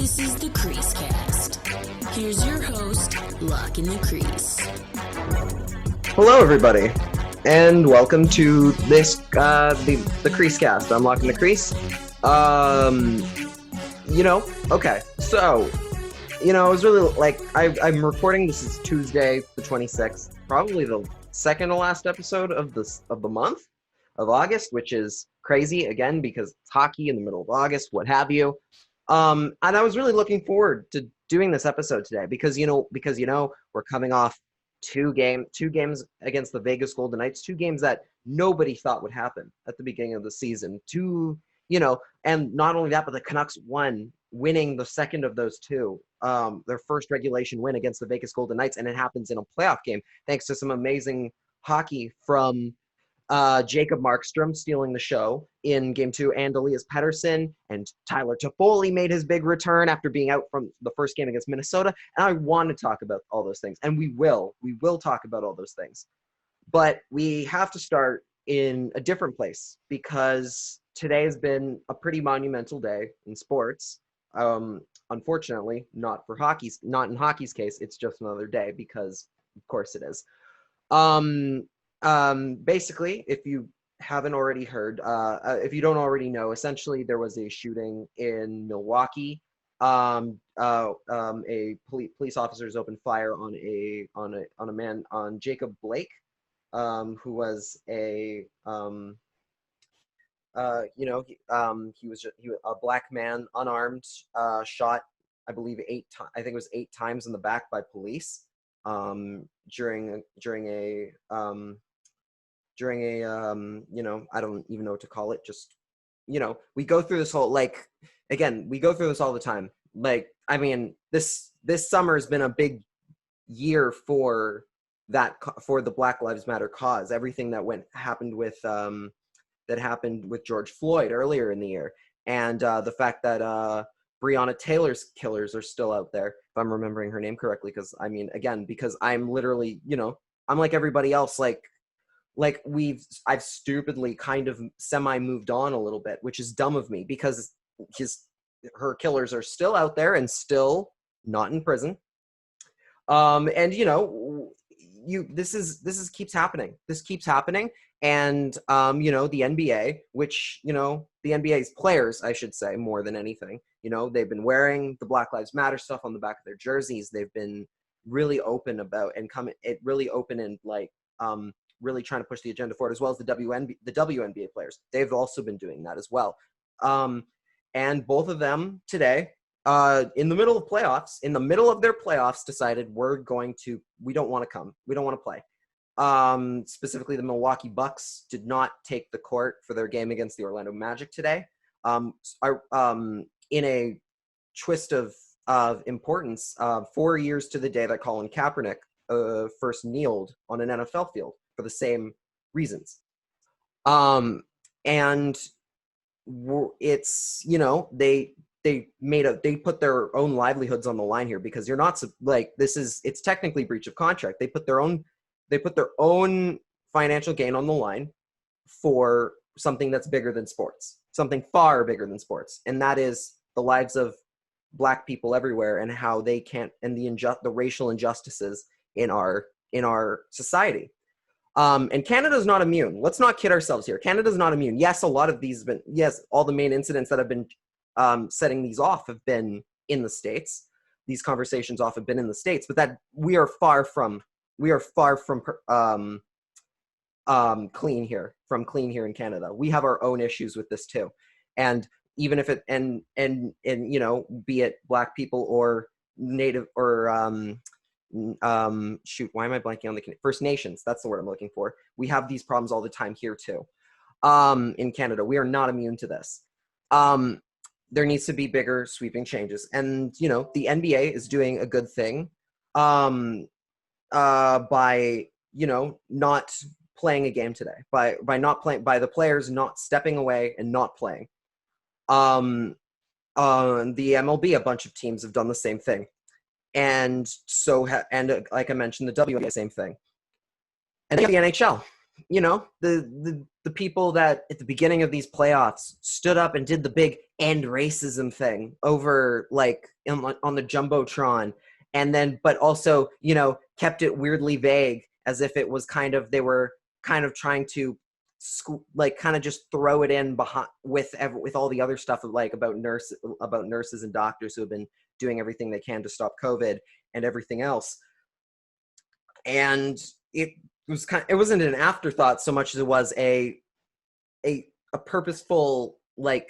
This is the CreaseCast. Here's your host, Lock in the Crease. Hello, everybody, and welcome to this the CreaseCast. I'm Lock in the Crease. Okay, so I was really like I'm recording. This is Tuesday, the 26th, probably the second to last episode of the month of August, which is crazy again because it's hockey in the middle of August, what have you. And I was really looking forward to doing this episode today because we're coming off two games against the Vegas Golden Knights, two games that nobody thought would happen at the beginning of the season. And not only that, but the Canucks winning the second of those two, their first regulation win against the Vegas Golden Knights, and it happens in a playoff game thanks to some amazing hockey from Jacob Markstrom stealing the show in Game 2, and Elias Pettersson and Tyler Toffoli made his big return after being out from the first game against Minnesota. And I want to talk about all those things, and we will talk about all those things. But we have to start in a different place because today has been a pretty monumental day in sports. Unfortunately, not in hockey's case, it's just another day because, of course, it is. Basically, if you haven't already heard, if you don't already know, essentially there was a shooting in Milwaukee. Police officers opened fire on a man, on Jacob Blake, who was he was a black man, unarmed, shot, I believe I think it was 8 times in the back by police during a I don't even know what to call it. Just, we go through this whole, we go through this all the time. This summer has been a big year for the Black Lives Matter cause. Everything that happened with George Floyd earlier in the year. And the fact that Breonna Taylor's killers are still out there, if I'm remembering her name correctly, because I'm literally, I'm like everybody else, I've stupidly kind of semi-moved on a little bit, which is dumb of me because her killers are still out there and still not in prison. This keeps happening. This keeps happening. And, the NBA, which, the NBA's players, I should say, more than anything, they've been wearing the Black Lives Matter stuff on the back of their jerseys. They've been really open about really trying to push the agenda forward, as well as the WNBA players. They've also been doing that as well. And both of them today, in the middle of their playoffs, decided we don't want to come. We don't want to play. Specifically, the Milwaukee Bucks did not take the court for their game against the Orlando Magic today. In a twist of importance, 4 years to the day that Colin Kaepernick first kneeled on an NFL field for the same reasons. And it's, they put their own livelihoods on the line here because you're not it's technically breach of contract. They put their own financial gain on the line for something that's bigger than sports, something far bigger than sports. And that is the lives of Black people everywhere and how they can't, and the racial injustices in our society. And Canada's not immune. Let's not kid ourselves here. Canada's not immune. Yes, a lot of these all the main incidents that have been setting these off have been in the States. These conversations often been in the States, but that we are far from clean here in Canada. We have our own issues with this too. And even if it, be it Black people or Native or, why am I blanking on the First Nations? That's the word I'm looking for. We have these problems all the time here too. In Canada, we are not immune to this. There needs to be bigger sweeping changes. And, the NBA is doing a good thing, by, not playing a game today, by not playing, by the players not stepping away and not playing. The MLB, a bunch of teams have done the same thing. And like I mentioned, the WNBA, same thing. And then the NHL. the people that at the beginning of these playoffs stood up and did the big end racism thing over like on the jumbotron, and then but also kept it weirdly vague as if it was they were kind of trying to like kind of just throw it in behind with all the other stuff like about nurses and doctors who have been doing everything they can to stop COVID and everything else. And it wasn't an afterthought so much as it was a purposeful, like,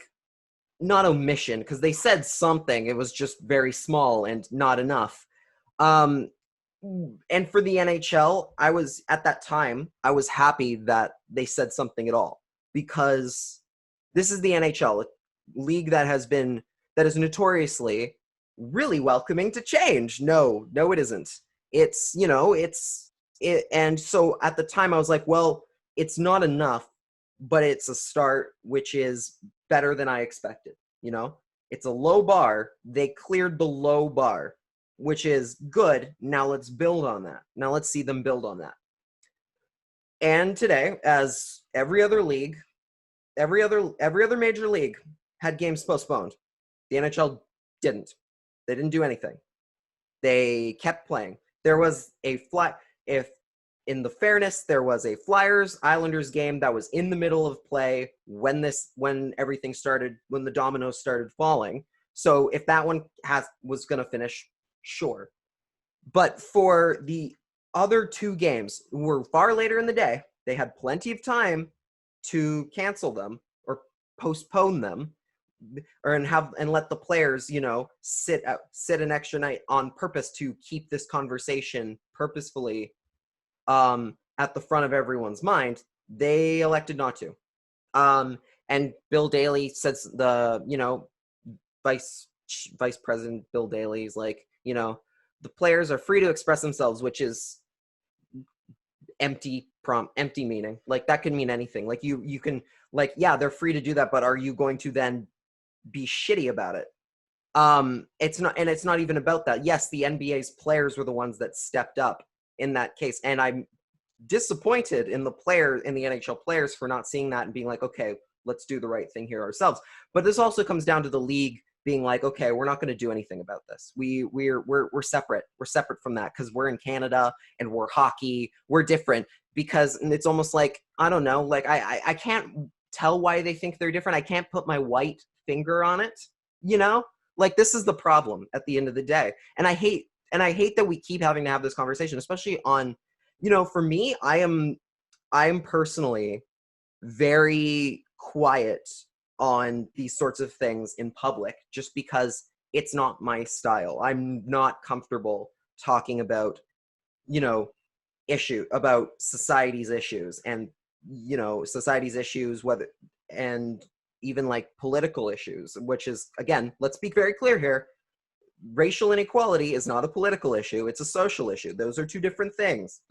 not omission, because they said something. It was just very small and not enough. And for the NHL, at that time, I was happy that they said something at all, because this is the NHL, a league that is notoriously really welcoming to change. No, it isn't. And so at the time I was like, well, it's not enough, but it's a start, which is better than I expected. It's a low bar. They cleared the low bar, which is good. Now let's build on that. Now let's see them build on that. And today, as every other league, every other major league had games postponed, the NHL didn't. They didn't do anything. They kept playing. There was in the fairness, there was a Flyers Islanders game that was in the middle of play when everything started, when the dominoes started falling. So if that one was going to finish, sure. But for the other two games were far later in the day, they had plenty of time to cancel them or postpone them, and let the players, sit an extra night on purpose to keep this conversation purposefully at the front of everyone's mind. They elected not to. And Bill Daley says Vice President Bill Daley's like, the players are free to express themselves, which is empty meaning. Like, that could mean anything. Like, you can, like, yeah, they're free to do that, but are you going to then be shitty about it? It's not even about that. Yes, the NBA's players were the ones that stepped up in that case, and I'm disappointed in the NHL players for not seeing that and being like, okay, let's do the right thing here ourselves. But this also comes down to the league being like, okay, we're not going to do anything about this. We're separate. We're separate from that because we're in Canada and we're hockey. We're different, because it's almost like, I don't know, like I can't tell why they think they're different. I can't put my white finger on it, like, this is the problem at the end of the day. And I hate that we keep having to have this conversation, especially on, for me, I am personally very quiet on these sorts of things in public, just because it's not my style. I'm not comfortable talking about, about society's issues and, society's issues, and even like political issues, which is, again, let's be very clear here. Racial inequality is not a political issue. It's a social issue. Those are two different things.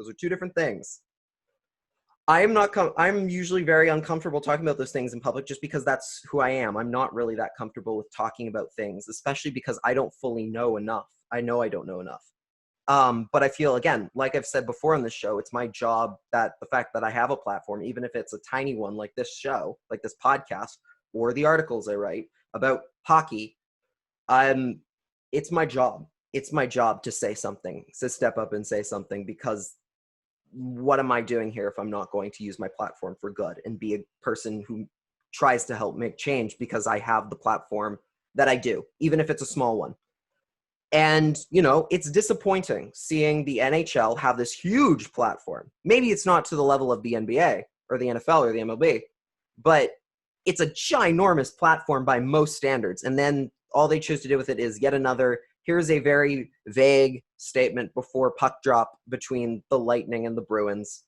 I'm usually very uncomfortable talking about those things in public, just because that's who I am. I'm not really that comfortable with talking about things, especially because I don't fully know enough. I know I don't know enough. But I feel, again, like I've said before on this show, it's my job, that the fact that I have a platform, even if it's a tiny one like this show, like this podcast, or the articles I write about hockey, it's my job. It's my job to say something, to step up and say something, because what am I doing here if I'm not going to use my platform for good and be a person who tries to help make change because I have the platform that I do, even if it's a small one. And, it's disappointing seeing the NHL have this huge platform. Maybe it's not to the level of the NBA or the NFL or the MLB, but it's a ginormous platform by most standards. And then all they choose to do with it is yet another, here's a very vague statement before puck drop between the Lightning and the Bruins.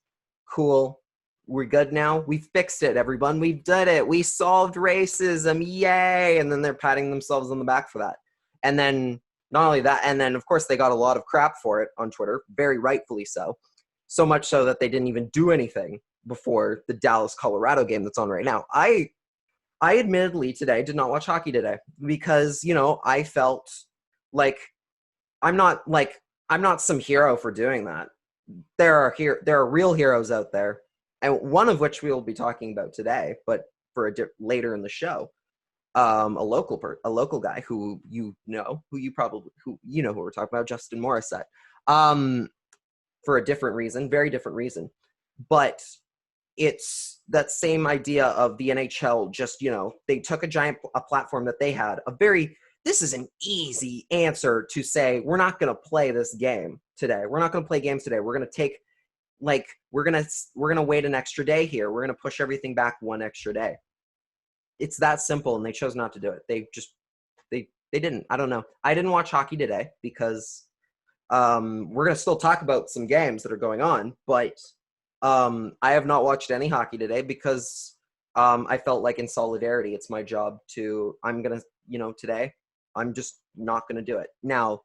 Cool. We're good now. We fixed it, everyone. We did it. We solved racism. Yay. And then they're patting themselves on the back for that. And then not only that, and then of course they got a lot of crap for it on Twitter, very rightfully so. So much so that they didn't even do anything before the Dallas-Colorado game that's on right now. I admittedly today did not watch hockey today because, I felt like I'm not some hero for doing that. There are real heroes out there and one of which we will be talking about today, but for later in the show. A local guy who you know who we're talking about, Justin Morissette, for a different reason, very different reason, but it's that same idea of the NHL. Just, they took a platform that they had, this is an easy answer to say, we're not going to play this game today. We're not going to play games today. We're going to take, we're going to wait an extra day here. We're going to push everything back one extra day. It's that simple, and they chose not to do it. They didn't. I don't know. I didn't watch hockey today because we're going to still talk about some games that are going on, but I have not watched any hockey today because I felt like, in solidarity, it's my job today, I'm just not going to do it. Now,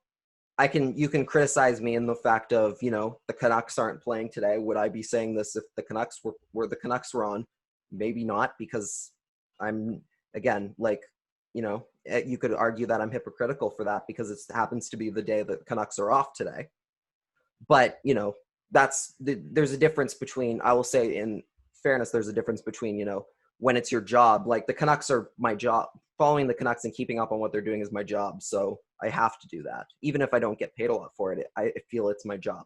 you can criticize me in the fact of, the Canucks aren't playing today. Would I be saying this if the Canucks were on? Maybe not, because I'm, again, you could argue that I'm hypocritical for that because it happens to be the day that Canucks are off today. But, there's a difference between, I will say in fairness, there's a difference between, when it's your job. Like, the Canucks are my job. Following the Canucks and keeping up on what they're doing is my job. So I have to do that. Even if I don't get paid a lot for it, I feel it's my job.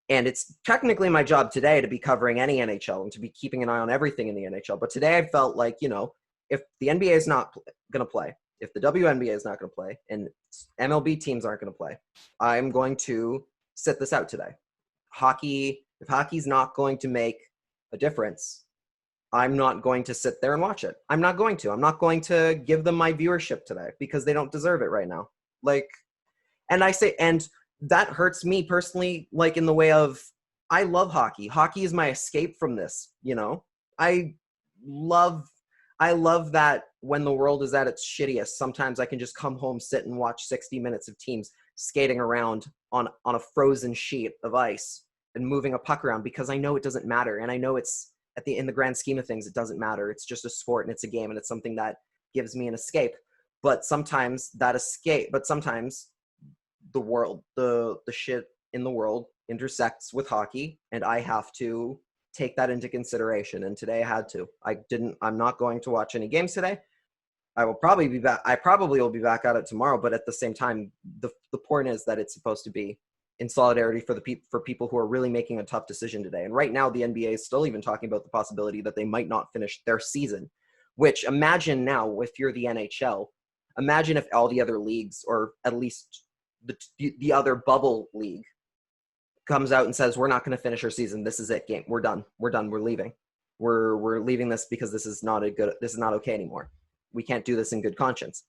And it's technically my job today to be covering any NHL and to be keeping an eye on everything in the NHL. But today I felt like, if the NBA is not going to play, if the WNBA is not going to play, and MLB teams aren't going to play, I'm going to sit this out today. If hockey's not going to make a difference, I'm not going to sit there and watch it. I'm not going to give them my viewership today because they don't deserve it right now. And that hurts me personally, in the way of, I love hockey. Hockey is my escape from this, I love that when the world is at its shittiest, sometimes I can just come home, sit and watch 60 minutes of teams skating around on a frozen sheet of ice and moving a puck around, because I know it doesn't matter. And I know it's in the grand scheme of things, it doesn't matter. It's just a sport and it's a game, and it's something that gives me an escape. But sometimes the world, the shit in the world intersects with hockey, and I have to take that into consideration. And today I had to. I'm not going to watch any games today. I probably will be back at it tomorrow, but at the same time, the point is that it's supposed to be in solidarity for people who are really making a tough decision today. And right now, the NBA is still even talking about the possibility that they might not finish their season, which, imagine now, if you're the NHL, imagine if all the other leagues, or at least the other bubble league, comes out and says, we're not going to finish our season. This is it, game. We're done. We're leaving. We're leaving this because this is not okay anymore. We can't do this in good conscience.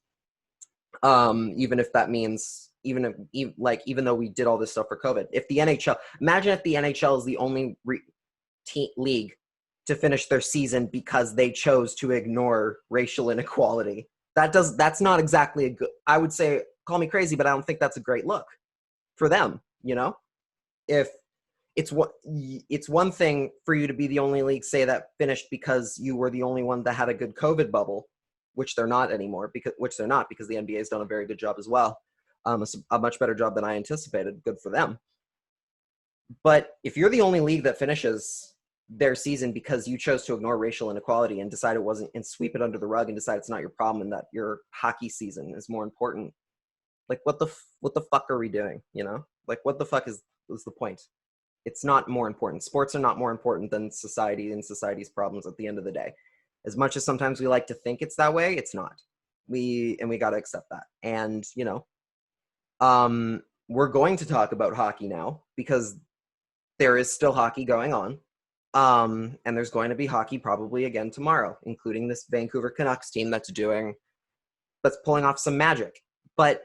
Even if that means, even though we did all this stuff for COVID, imagine if the NHL is the only league to finish their season because they chose to ignore racial inequality. That's not exactly a good, I would say, call me crazy, but I don't think that's a great look for them, If it's one thing for you to be the only league, say, that finished because you were the only one that had a good COVID bubble, which they're not anymore, because the NBA has done a very good job as well. A much better job than I anticipated. Good for them. But if you're the only league that finishes their season because you chose to ignore racial inequality and decide it wasn't, and sweep it under the rug and decide it's not your problem and that your hockey season is more important, what the fuck are we doing? What the fuck is the point? It's not more important. Sports are not more important than society and society's problems at the end of the day. As much as sometimes we like to think it's that way, it's not. We got to accept that. And, we're going to talk about hockey now because there is still hockey going on. And there's going to be hockey probably again tomorrow, including this Vancouver Canucks team that's pulling off some magic. But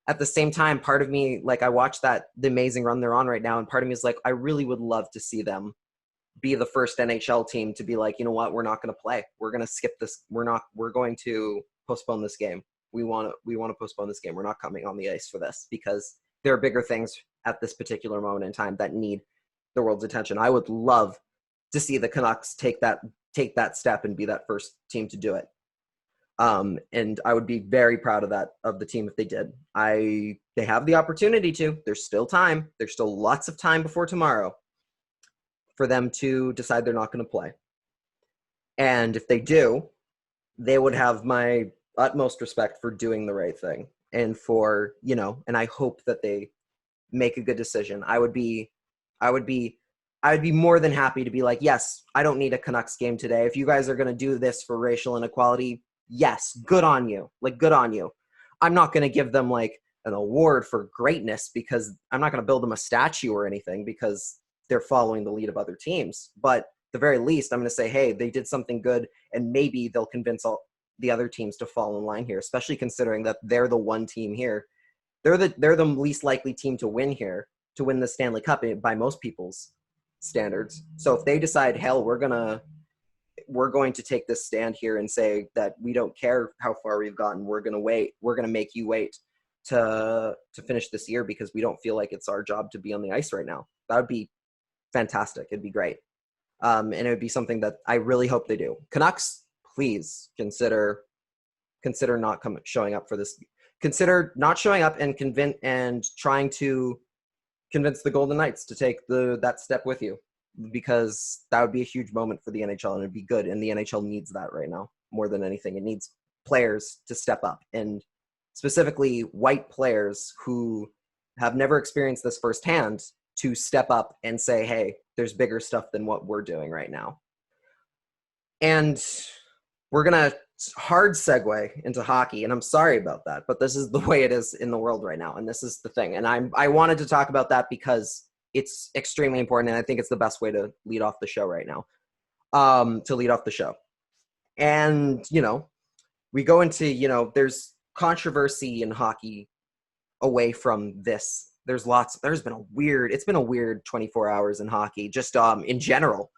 at the same time, part of me, I watched the amazing run they're on right now, and part of me is I really would love to see them be the first NHL team to be you know what, we're not going to play. We're going to skip this. We're going to postpone this game. We want to postpone this game. We're not coming on the ice for this because there are bigger things at this particular moment in time that need the world's attention. I would love to see the Canucks take that step and be that first team to do it. And I would be very proud of the team if they did. They have the opportunity to. There's still time. There's still lots of time before tomorrow for them to decide they're not going to play. And if they do, they would have my utmost respect for doing the right thing and for, and I hope that they make a good decision. I would be more than happy to be like, yes, I don't need a Canucks game today. If you guys are going to do this for racial inequality, yes, good on you. Like, good on you. I'm not going to give them like an award for greatness because I'm not going to build them a statue or anything because they're following the lead of other teams. But at the very least, I'm going to say, hey, they did something good, and maybe they'll convince all the other teams to fall in line here, especially considering that they're the one team here. They're the least likely team to win here, to win the Stanley Cup by most people's standards. So if they decide, hell, we're going to take this stand here and say that we don't care how far we've gotten, we're going to wait, we're going to make you wait to finish this year because we don't feel like it's our job to be on the ice right now. That would be fantastic. It'd be great. And it would be something that I really hope they do. Canucks, please consider not showing up for this. Consider not showing up and trying to convince the Golden Knights to take that step with you, because that would be a huge moment for the NHL and it'd be good. And the NHL needs that right now more than anything. It needs players to step up, and specifically white players who have never experienced this firsthand to step up and say, hey, there's bigger stuff than what we're doing right now. And we're going to hard segue into hockey, and I'm sorry about that, but this is the way it is in the world right now, and this is the thing. And I wanted to talk about that because it's extremely important, and I think it's the best way to lead off the show right now, And, we go into, there's controversy in hockey away from this. It's been a weird 24 hours in hockey, just in general.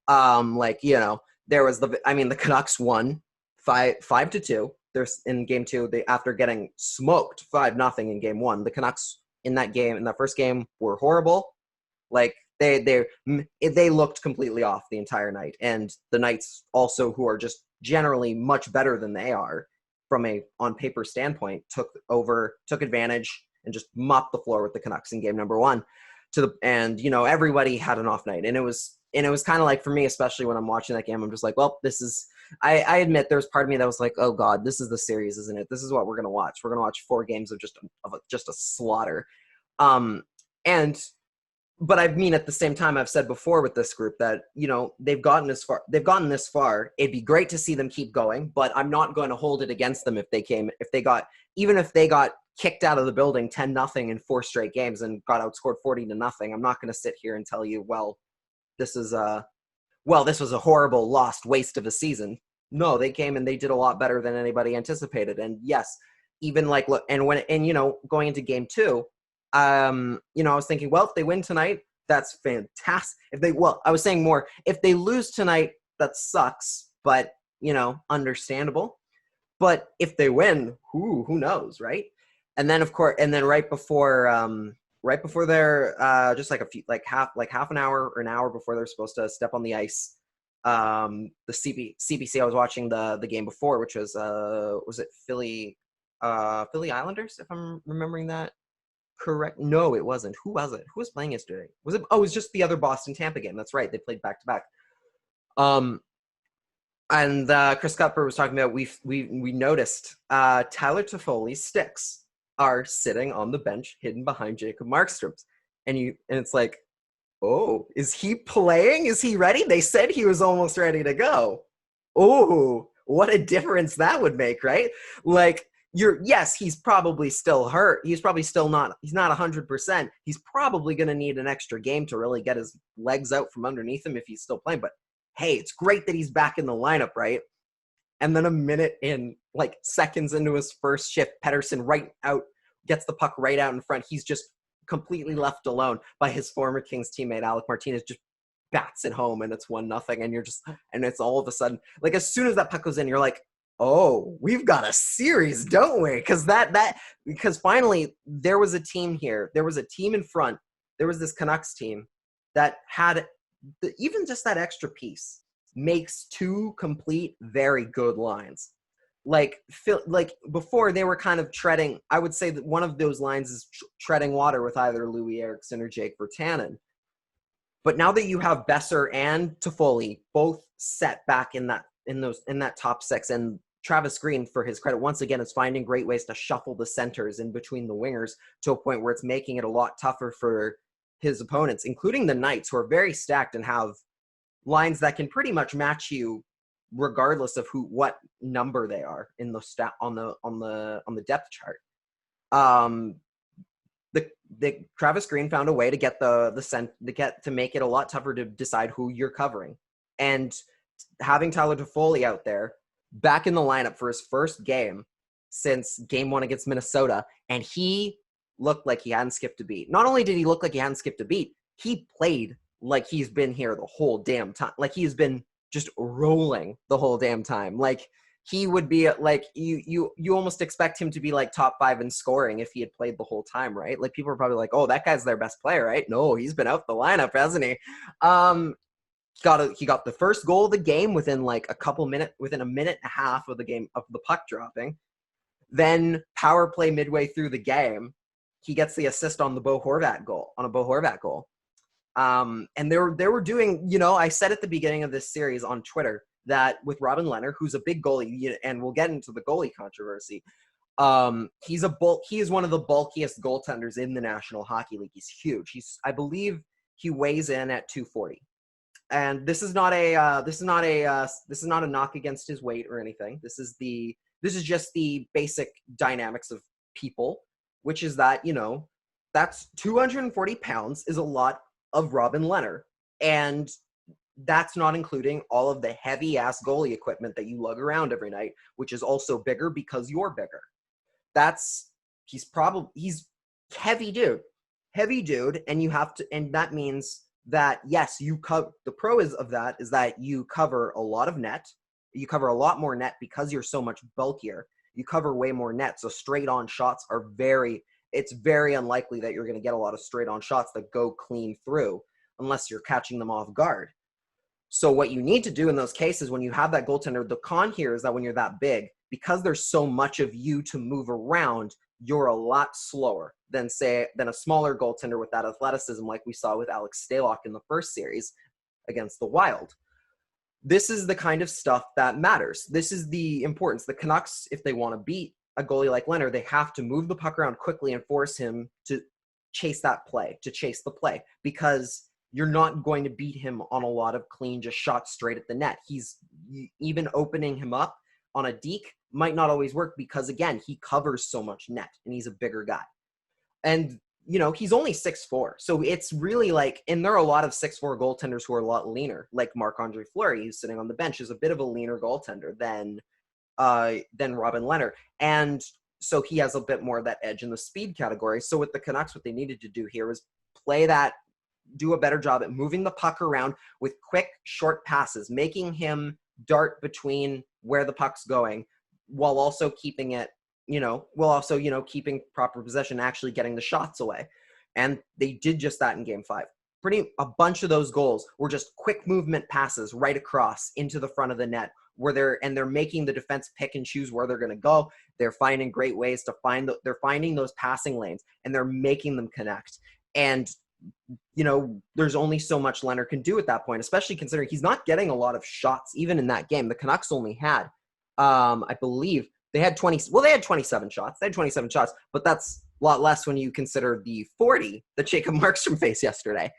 There was the Canucks won 5-2. There's in game 2, after getting smoked 5-0 in game 1. The Canucks in that first game were horrible. Like they looked completely off the entire night. And the Knights also, who are just generally much better than they are from a on paper standpoint, took advantage and just mopped the floor with the Canucks in game number 1. Everybody had an off night, and it was kind of like, for me, especially when I'm watching that game, I'm just like, well, this is, I admit there's part of me that was like, oh God, this is the series, isn't it? This is what we're going to watch. We're going to watch 4 games of just a slaughter. But I mean, at the same time, I've said before with this group that, they've gotten this far. It'd be great to see them keep going, but I'm not going to hold it against them if they got kicked out of the building 10-0 in 4 straight games and got outscored 40-0. I'm not going to sit here and tell you, this was a horrible lost waste of a season. No, they came and they did a lot better than anybody anticipated. And yes, even going into game 2, I was thinking, well, if they win tonight, that's fantastic. I was saying more, if they lose tonight, that sucks, but understandable. But if they win, who knows, right? And then right before they're just half an hour or an hour before they're supposed to step on the ice, the CBC, I was watching the game before, which was it Philly Islanders, if I'm remembering that correct? No, it wasn't. Who was it? Who was playing yesterday? It was just the other Boston Tampa game. That's right. They played back to back. And Chris Cupper was talking about, we noticed Tyler Toffoli's sticks are sitting on the bench, hidden behind Jacob Markstrom's, and it's like, oh, is he playing? Is he ready? They said he was almost ready to go. Oh, what a difference that would make, right? Like, he's probably still hurt. He's probably still not. He's not 100%. He's probably going to need an extra game to really get his legs out from underneath him if he's still playing. But hey, it's great that he's back in the lineup, right? And then a minute in, seconds into his first shift, Pettersson gets the puck right out in front. He's just completely left alone by his former Kings teammate, Alec Martinez, just bats it home, and it's 1-0. And it's all of a sudden, as soon as that puck goes in, you're like, oh, we've got a series, don't we? Because finally there was a team here. There was a team in front. There was this Canucks team that had even just that extra piece makes 2 complete, very good lines. Before, they were kind of treading. I would say that one of those lines is treading water with either Louis Eriksson or Jake Virtanen. But now that you have Besser and Toffoli both set back in that top six, and Travis Green, for his credit, once again is finding great ways to shuffle the centers in between the wingers to a point where it's making it a lot tougher for his opponents, including the Knights, who are very stacked and have lines that can pretty much match you regardless of what number they are in the stat on the depth chart. The Travis Green found a way to get to make it a lot tougher to decide who you're covering, and having Tyler Toffoli out there back in the lineup for his first game since game 1 against Minnesota, and he looked like he hadn't skipped a beat. Not only did he look like he hadn't skipped a beat, he played like he's been here the whole damn time. Like he's been just rolling the whole damn time. Like he would be like, you almost expect him to be like top 5 in scoring if he had played the whole time, right? Like people are probably like, oh, that guy's their best player, right? No, he's been out the lineup, hasn't he? He got the first goal of the game within a minute and a half of the game of the puck dropping. Then power play midway through the game, he gets the assist on a Bo Horvat goal. And they were doing, I said at the beginning of this series on Twitter that with Robin Lehner, who's a big goalie, and we'll get into the goalie controversy. He is one of the bulkiest goaltenders in the National Hockey League. He's huge. I believe he weighs in at 240. And this is not a knock against his weight or anything. This is just the basic dynamics of people, which is that, that's 240 pounds is a lot of Robin Lehner. And that's not including all of the heavy-ass goalie equipment that you lug around every night, which is also bigger because you're bigger. He's heavy dude, and that means that, yes, the pro is that you cover a lot of net. You cover a lot more net because you're so much bulkier. You cover way more net, so straight-on shots it's very unlikely that you're going to get a lot of straight-on shots that go clean through unless you're catching them off guard. So what you need to do in those cases when you have that goaltender, the con here is that when you're that big, because there's so much of you to move around, you're a lot slower than a smaller goaltender with that athleticism like we saw with Alex Stalock in the first series against the Wild. This is the kind of stuff that matters. This is the importance. The Canucks, if they want to beat a goalie like Lehner, they have to move the puck around quickly and force him to chase the play, because you're not going to beat him on a lot of clean, just shots straight at the net. Even opening him up on a deke might not always work because, again, he covers so much net and he's a bigger guy. And, he's only 6'4". So it's really like, and there are a lot of 6'4" goaltenders who are a lot leaner, like Marc-Andre Fleury, who's sitting on the bench, is a bit of a leaner goaltender than Robin Lehner. And so he has a bit more of that edge in the speed category. So with the Canucks, what they needed to do here was do a better job at moving the puck around with quick, short passes, making him dart between where the puck's going while also keeping it, keeping proper possession, actually getting the shots away. And they did just that in game 5. A bunch of those goals were just quick movement passes right across into the front of the net they're making the defense pick and choose where they're going to go. They're finding great ways to they're finding those passing lanes and they're making them connect. And there's only so much Lehner can do at that point, especially considering he's not getting a lot of shots even in that game. The Canucks only had, I believe, they had 27 shots. They had 27 shots, but that's a lot less when you consider the 40 that Jacob Markstrom faced yesterday.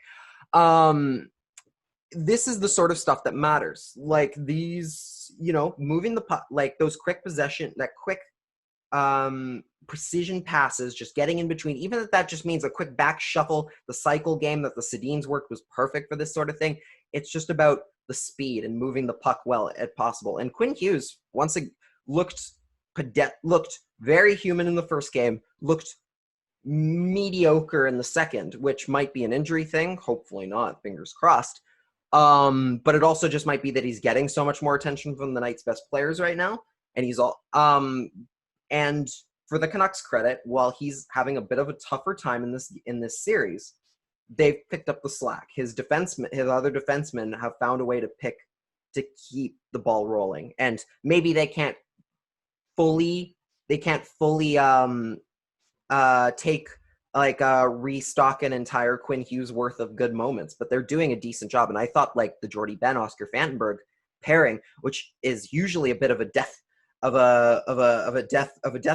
This is the sort of stuff that matters. Like these, moving the puck, like those quick possession, that quick precision passes, just getting in between, even if that just means a quick back shuffle. The cycle game that the Sedins worked was perfect for this sort of thing. It's just about the speed and moving the puck well as possible. And Quinn Hughes once again looked very human in the first game, looked mediocre in the second, which might be an injury thing. Hopefully not, fingers crossed. But it also just might be that he's getting so much more attention from the Knights' best players right now. And and for the Canucks' credit, while he's having a bit of a tougher time in this series, they've picked up the slack. His other defensemen have found a way to keep the ball rolling. And maybe they can't fully take restock an entire Quinn Hughes worth of good moments, but they're doing a decent job. And I thought like the Jordy Ben Oscar Fantenberg pairing, which is usually a bit of a death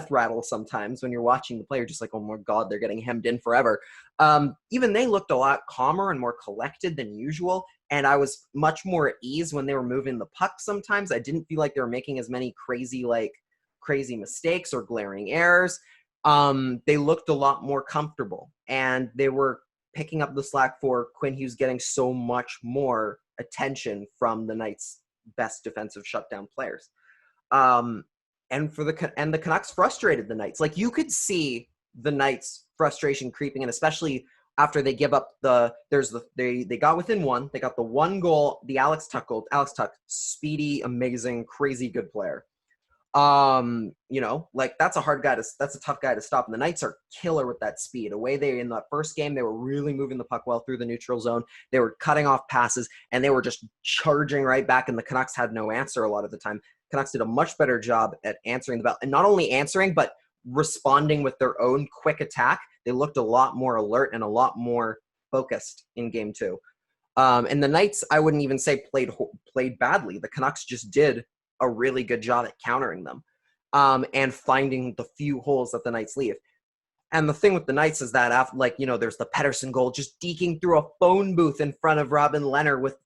rattle sometimes when you're watching the player, just like, oh my god, they're getting hemmed in forever. Even they looked a lot calmer and more collected than usual, and I was much more at ease when they were moving the puck. Sometimes I didn't feel like they were making as many crazy mistakes or glaring errors. They looked a lot more comfortable, and they were picking up the slack for Quinn Hughes getting so much more attention from the Knights' best defensive shutdown players. And the Canucks frustrated the Knights. Like, you could see the Knights' frustration creeping in, especially after they give up they got within one. They got the one goal, the Alex Tuch goal. Alex Tuch, speedy, amazing, crazy good player. Like, that's a tough guy to stop. And the Knights are killer with that speed. In the first game, they were really moving the puck well through the neutral zone. They were cutting off passes, and they were just charging right back, and the Canucks had no answer a lot of the time. Canucks did a much better job at answering the bell, and not only answering, but responding with their own quick attack. They looked a lot more alert and a lot more focused in game two. And the Knights, I wouldn't even say played badly. The Canucks just did a really good job at countering them, and finding the few holes that the Knights leave. And the thing with the Knights is that after, there's the Pettersson goal, just deking through a phone booth in front of Robin Lehner with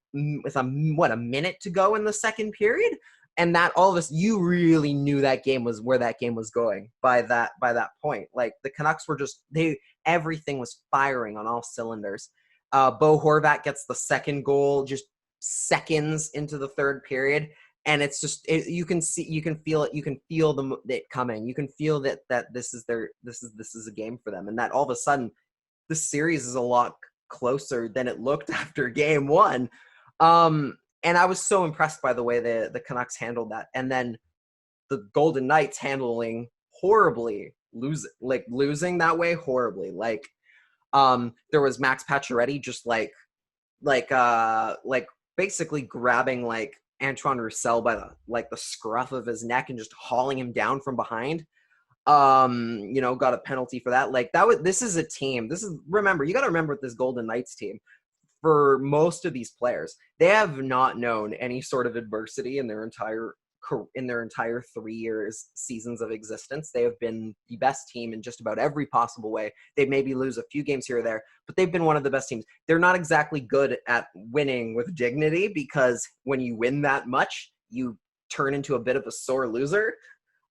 a minute to go in the second period. And that all of us, you really knew that game was where that game was going by that point. Like, the Canucks were everything was firing on all cylinders. Bo Horvat gets the second goal just seconds into the third period. And it's just, you can feel it. You can feel it coming. You can feel that this is a game for them. And that all of a sudden, the series is a lot closer than it looked after game one. And I was so impressed by the way the Canucks handled that. And then the Golden Knights handling horribly, losing that way horribly. There was Max Pacioretty just basically grabbing Antoine Roussel by the scruff of his neck and just hauling him down from behind. Got a penalty for that. This is a team. Remember, you got to remember with this Golden Knights team, for most of these players, they have not known any sort of adversity in their entire 3 years seasons of existence. They have been the best team in just about every possible way. They maybe lose a few games here or there, but they've been one of the best teams. They're not exactly good at winning with dignity, because when you win that much, you turn into a bit of a sore loser.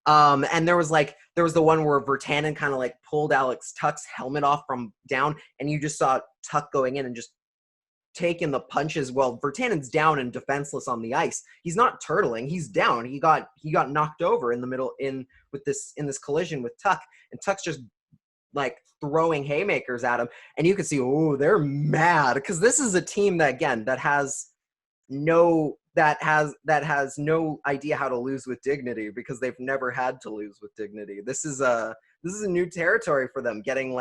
And there was the one where Virtanen kind of pulled Alex Tuch's helmet off from down, and you just saw Tuch going in and just taking the punches. Well, Virtanen's down and defenseless on the ice. He's not turtling. He's down. He got knocked over in the middle in this collision with Tuch, and Tuch's just throwing haymakers at him. And you can see, they're mad, because this is a team that, again, that has no idea how to lose with dignity, because they've never had to lose with dignity. This is a new territory for them, getting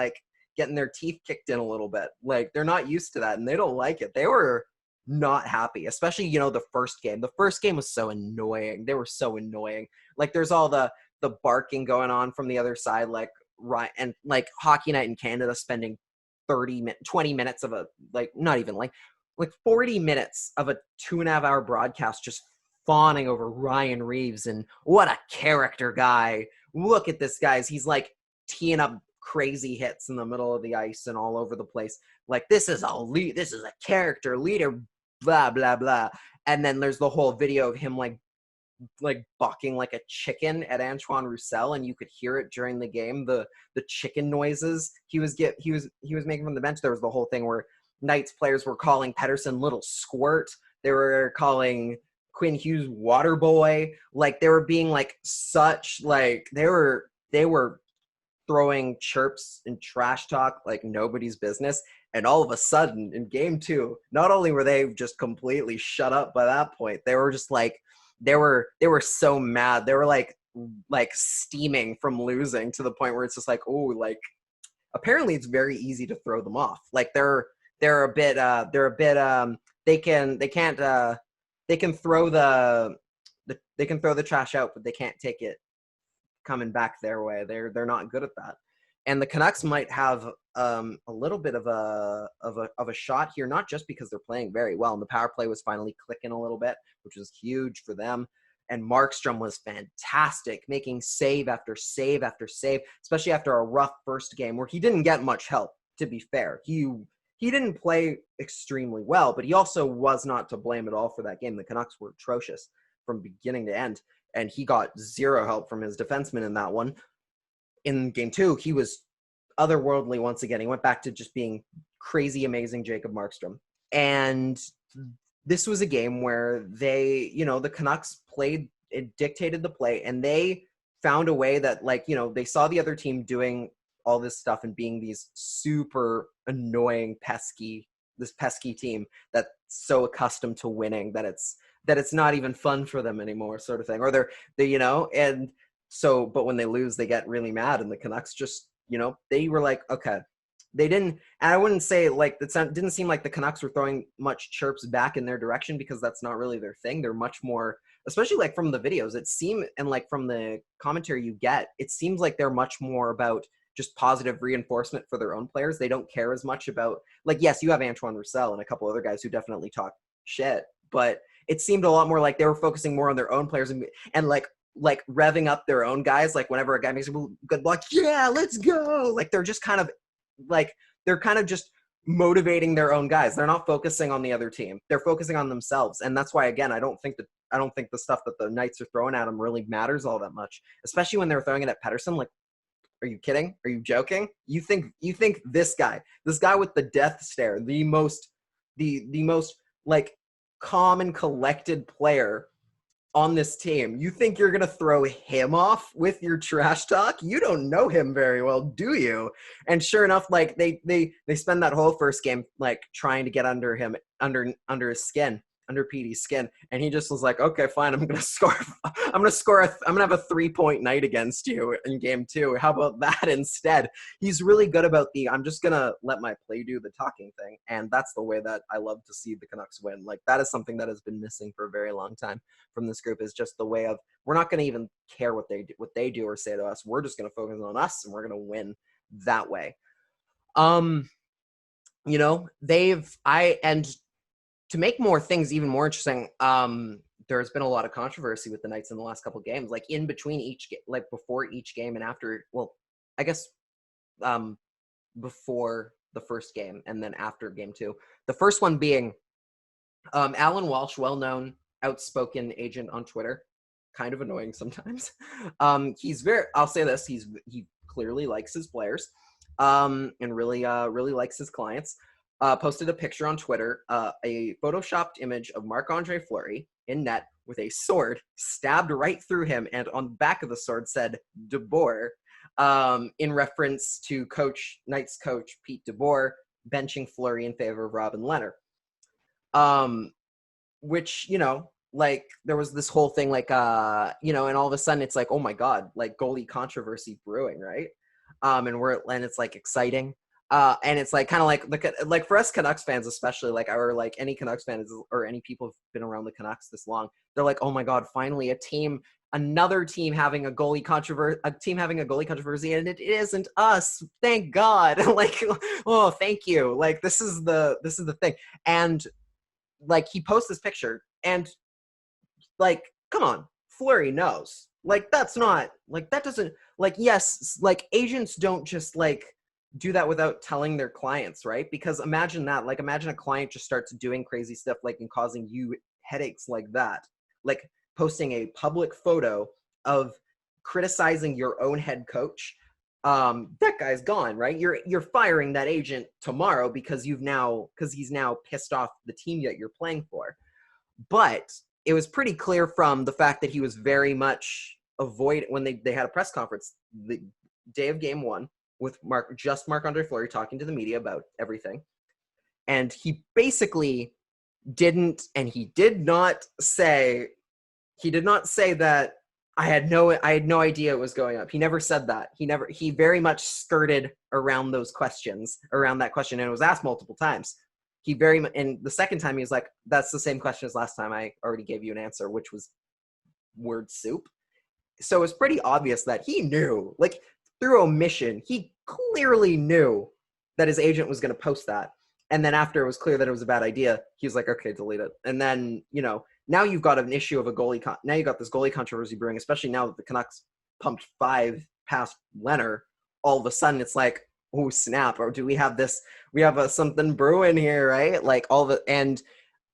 their teeth kicked in a little bit. They're not used to that, and they don't like it. They were not happy, especially, the first game. The first game was so annoying. They were so annoying. There's all the barking going on from the other side, and Hockey Night in Canada spending 20 minutes of not even 40 minutes of a 2.5-hour broadcast just fawning over Ryan Reeves and what a character guy. Look at this guy. He's teeing up crazy hits in the middle of the ice and all over the place. This is a character leader, blah, blah, blah. And then there's the whole video of him bucking like a chicken at Antoine Roussel, and you could hear it during the game, the chicken noises he was making from the bench. There was the whole thing where Knights players were calling Pettersson Little Squirt. They were calling Quinn Hughes Water Boy. They were being they were throwing chirps and trash talk like nobody's business. And all of a sudden in game two, not only were they just completely shut up by that point, they were just they were so mad. They were steaming from losing, to the point where it's just apparently it's very easy to throw them off. They're a bit they can throw the trash out, but they can't take it coming back their way. They're not good at that. And the Canucks might have a little bit of a shot here, not just because they're playing very well, and the power play was finally clicking a little bit, which was huge for them. And Markstrom was fantastic, making save after save after save, especially after a rough first game where he didn't get much help, to be fair. He didn't play extremely well, but he also was not to blame at all for that game. The Canucks were atrocious from beginning to end, and he got zero help from his defenseman in that one. In game 2, he was otherworldly once again. He went back to just being crazy, amazing Jacob Markstrom. And this was a game where they, the Canucks played, it dictated the play, and they found a way that, they saw the other team doing all this stuff and being these super annoying, pesky team that's so accustomed to winning that it's not even fun for them anymore, sort of thing. Or and so, but when they lose, they get really mad, and the Canucks just, they were like, okay. They didn't, and I wouldn't say didn't seem like the Canucks were throwing much chirps back in their direction, because that's not really their thing. They're much more, especially from the videos, and from the commentary you get, it seems like they're much more about just positive reinforcement for their own players. They don't care as much about, yes, you have Antoine Roussel and a couple other guys who definitely talk shit, but it seemed a lot more like they were focusing more on their own players and revving up their own guys. Whenever a guy makes a good block, yeah, let's go. They're just kind of they're kind of just motivating their own guys. They're not focusing on the other team. They're focusing on themselves. And that's why, again, I don't think the stuff that the Knights are throwing at them really matters all that much, especially when they're throwing it at Pettersson. Are you kidding? Are you joking? You think this guy with the death stare, the most calm and collected player on this team, you think you're going to throw him off with your trash talk? You don't know him very well, do you? And sure enough, they spend that whole first game trying to get under him, under his skin, under Petey's skin, and he just was like, okay, fine, I'm gonna have a 3-point night against you in game 2. How about that instead? He's really good about I'm just gonna let my play do the talking thing, and that's the way that I love to see the Canucks win. That is something that has been missing for a very long time from this group, is just the way of, we're not gonna even care what they do or say to us. We're just gonna focus on us, and we're gonna win that way. To make more things even more interesting, there's been a lot of controversy with the Knights in the last couple of games, in between each before each game and after. Well, I guess before the first game and then after game 2. The first one being Alan Walsh, well-known, outspoken agent on Twitter, kind of annoying sometimes. I'll say this, he clearly likes his players, and really likes his clients. Posted a picture on Twitter, a photoshopped image of Marc-Andre Fleury in net with a sword stabbed right through him, and on the back of the sword said DeBoer, in reference to Knights coach Pete DeBoer benching Fleury in favor of Robin Lehner. Which, there was this whole thing, and all of a sudden it's oh my God, goalie controversy brewing, right? And it's exciting. And it's kind of for us Canucks fans, especially or any Canucks fans or any people who've been around the Canucks this long, they're oh my God, finally another team having a goalie controversy, and it isn't us. Thank God. Oh, thank you. This is the thing. And he posts this picture, and come on, Fleury knows. That's not that doesn't yes, agents don't just do that without telling their clients, right? Because imagine that, imagine a client just starts doing crazy stuff and causing you headaches like that, posting a public photo of criticizing your own head coach. That guy's gone, right? You're firing that agent tomorrow because he's now pissed off the team that you're playing for. But it was pretty clear from the fact that he was very much when they had a press conference the day of game 1 with Marc-Andre Fleury talking to the media about everything. And he basically did not say that I had no idea it was going up. He never said that. He very much skirted around that question, and it was asked multiple times. And the second time he was like, that's the same question as last time. I already gave you an answer, which was word soup. So it's pretty obvious that he knew, through omission, he clearly knew that his agent was going to post that. And then after it was clear that it was a bad idea, he was like, okay, delete it. And then, now you've got an issue of a goalie. Now you got this goalie controversy brewing, especially now that the Canucks pumped 5 past Leonard. All of a sudden it's like, oh snap, or do we have this? We have something brewing here, right? Like and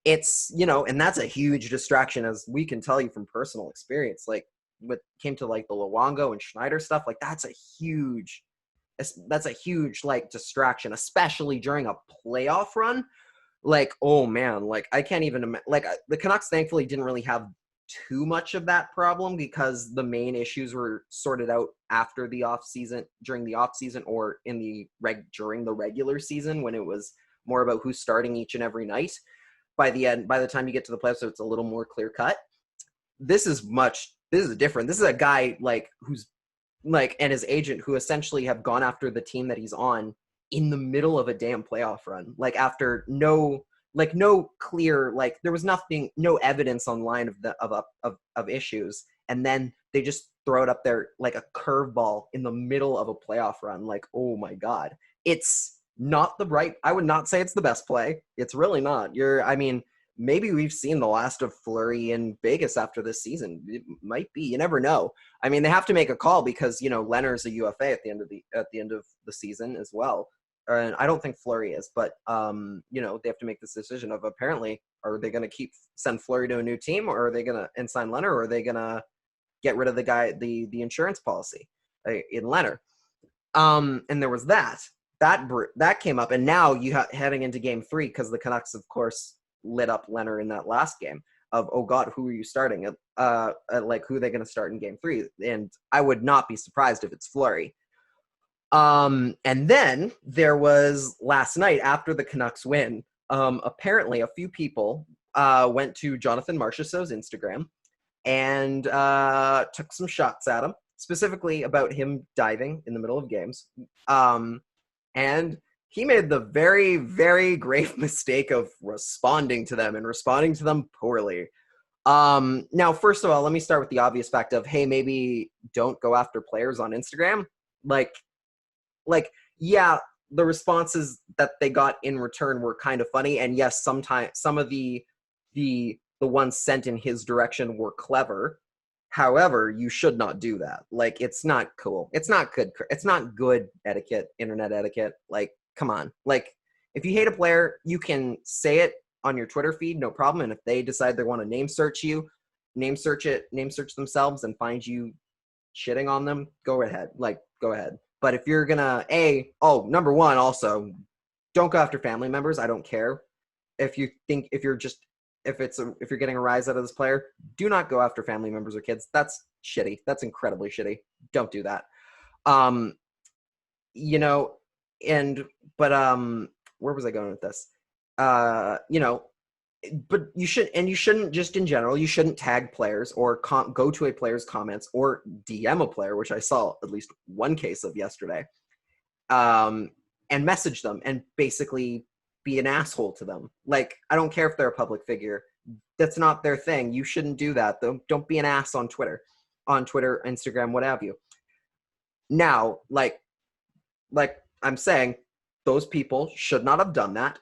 it's, and that's a huge distraction, as we can tell you from personal experience. Like what came to like the Luongo and Schneider stuff, like that's a huge like distraction, especially during a playoff run. Like, oh man, like I can't even like the Canucks thankfully didn't really have too much of that problem because the main issues were sorted out after the off season, during the off season, or during the regular season, when it was more about who's starting each and every night. By the time you get to the playoffs, so it's a little more clear cut. This is different. This is a guy like who's like, and his agent, who essentially have gone after the team that he's on in the middle of a damn playoff run, like after no clear, like there was no evidence online of issues, and then they just throw it up there like a curveball in the middle of a playoff run. Like, oh my god, it's not I would not say it's the best play. It's really not. Maybe we've seen the last of Fleury in Vegas after this season. It might be. You never know. I mean, they have to make a call because Leonard's a UFA at the end of the season as well. And I don't think Fleury is, but they have to make this decision of, apparently, are they going to send Fleury to a new team, or are they going to sign Leonard, or are they going to get rid of the guy, the insurance policy in Leonard? And there was that came up, and now heading into Game 3, because the Canucks, of course, lit up Leonard in that last game of, oh god, who are you starting? Like, who are they going to start in Game 3? And I would not be surprised if it's Fleury. And then there was last night after the Canucks win, apparently a few people went to Jonathan Marchessault's Instagram and took some shots at him, specifically about him diving in the middle of games. And he made the very, very grave mistake of responding to them poorly. Now, first of all, let me start with the obvious fact of, hey, maybe don't go after players on Instagram. Like, yeah, the responses that they got in return were kind of funny, and yes, sometimes some of the ones sent in his direction were clever. However, you should not do that. Like, it's not cool. It's not good. It's not good etiquette, internet etiquette. Like, come on. Like, if you hate a player, you can say it on your Twitter feed, no problem. And if they decide they want to name search themselves and find you shitting on them, go ahead. Go ahead. But if you're gonna, number one, also, don't go after family members. I don't care. If you're getting a rise out of this player, do not go after family members or kids. That's shitty. That's incredibly shitty. Don't do that. Where was I going with this? But you shouldn't just in general, you shouldn't tag players or go to a player's comments or DM a player, which I saw at least one case of yesterday, and message them and basically be an asshole to them. Like, I don't care if they're a public figure. That's not their thing. You shouldn't do that, though. Don't be an ass on Twitter, Instagram, what have you. Now, like I'm saying, those people should not have done that.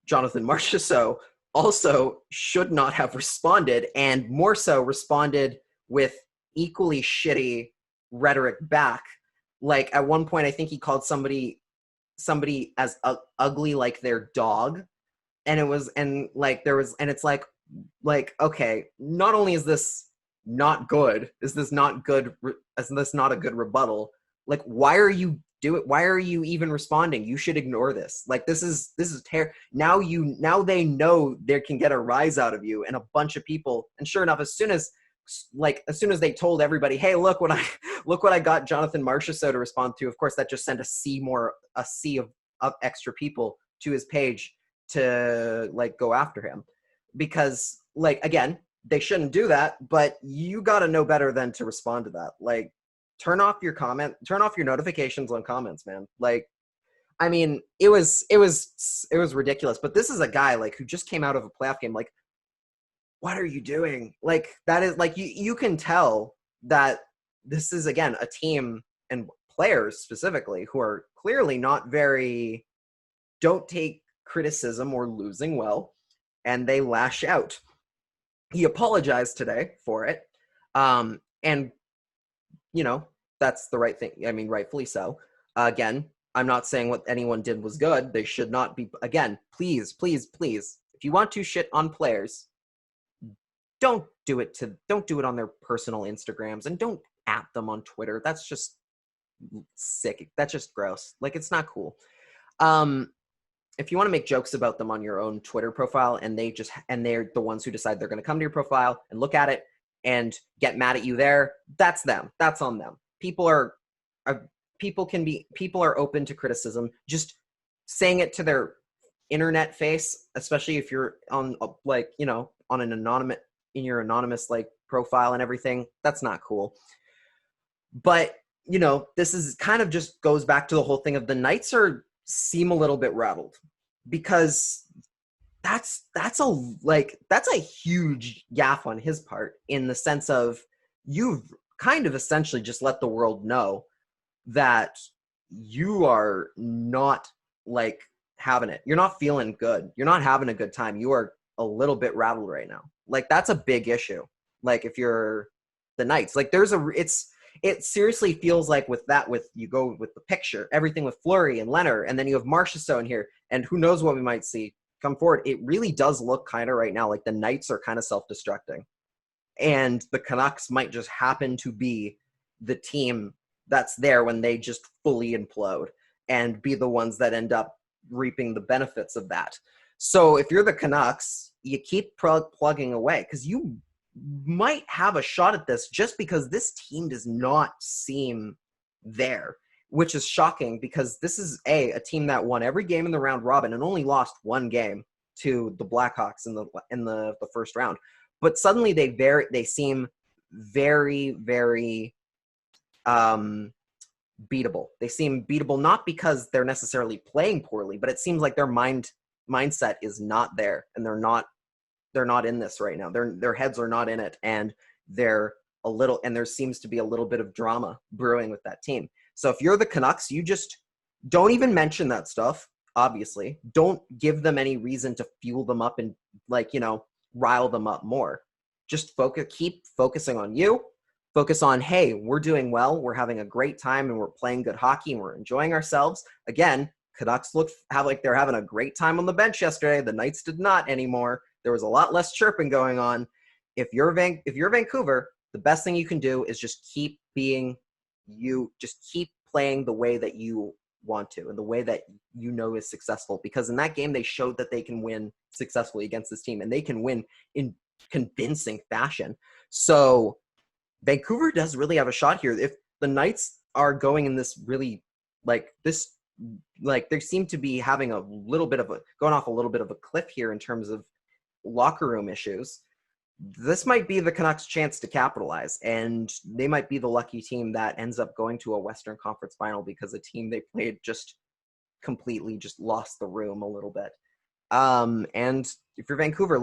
Jonathan Marchessault also should not have responded, and more so responded with equally shitty rhetoric back. Like, at one point, I think he called somebody as ugly like their dog, and it's like, okay, not only is this not a good rebuttal, like, why are you even responding? You should ignore this. Like, this is terrible. Now they know they can get a rise out of you, and a bunch of people, and sure enough, as soon as they told everybody, hey, look what I got Jonathan Marchessault to respond to, of course that just sent a sea of extra people to his page to like go after him, because like, again, they shouldn't do that, but you got to know better than to respond to that. Like, turn off your notifications on comments, man. Like, I mean, it was ridiculous. But this is a guy like who just came out of a playoff game. Like, what are you doing? Like, that is like, you can tell that this is, again, a team and players specifically who are clearly don't take criticism or losing well, and they lash out. He apologized today for it. And, that's the right thing. I mean, rightfully so. Again, I'm not saying what anyone did was good. They should not be. Again, please, please, please, if you want to shit on players, don't do it on their personal Instagrams, and don't at them on Twitter. That's just sick. That's just gross. Like, it's not cool. If you want to make jokes about them on your own Twitter profile, and they're the ones who decide they're going to come to your profile and look at it and get mad at you there, that's them. That's on them. People are open to criticism. Just saying it to their internet face, especially if you're on on an anonymous like profile and everything, that's not cool. But this is kind of just goes back to the whole thing of the Knights seem a little bit rattled, because that's a huge gaffe on his part, in the sense of you've kind of essentially just let the world know that you are not like having it. You're not feeling good. You're not having a good time. You are a little bit rattled right now. Like, that's a big issue. Like, if you're the Knights, like it seriously feels like you go with the picture, everything with Fleury and Leonard, and then you have Marchessault in here, and who knows what we might see come forward. It really does look kind of right now like the Knights are kind of self-destructing, and the Canucks might just happen to be the team that's there when they just fully implode and be the ones that end up reaping the benefits of that. So if you're the Canucks, you keep plugging away, because you might have a shot at this, just because this team does not seem there, which is shocking, because this is a team that won every game in the round robin and only lost one game to the Blackhawks in the first round. But suddenly they seem very, very beatable. They seem beatable, not because they're necessarily playing poorly, but it seems like their mindset is not there, and they're not in this right now. Their heads are not in it, and there seems to be a little bit of drama brewing with that team. So if you're the Canucks, you just don't even mention that stuff. Obviously, don't give them any reason to fuel them up and rile them up more. Just keep focusing on you. Focus on, hey, we're doing well, we're having a great time, and we're playing good hockey, and we're enjoying ourselves. Again, Canucks have like they're having a great time on the bench yesterday. The Knights did not anymore. There was a lot less chirping going on. If you're Vancouver, the best thing you can do is just keep being you. Just keep playing the way that you want to, and the way that is successful. Because in that game, they showed that they can win successfully against this team, and they can win in convincing fashion. So Vancouver does really have a shot here. If the Knights are going in this really they seem to be having going off a little bit of a cliff here in terms of locker room issues, this might be the Canucks' chance to capitalize, and they might be the lucky team that ends up going to a Western Conference final, because the team they played just completely just lost the room a little bit. And if you're Vancouver,